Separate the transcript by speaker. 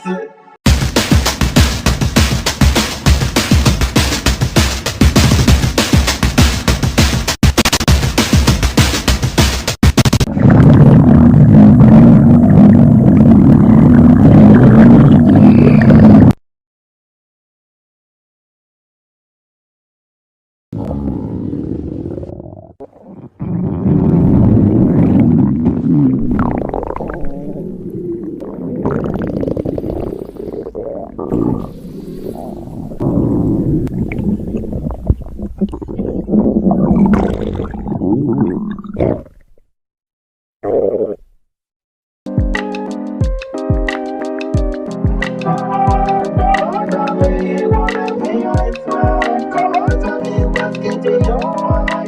Speaker 1: say. The way you wanna be, I swear. Come on, tell me what's getting you.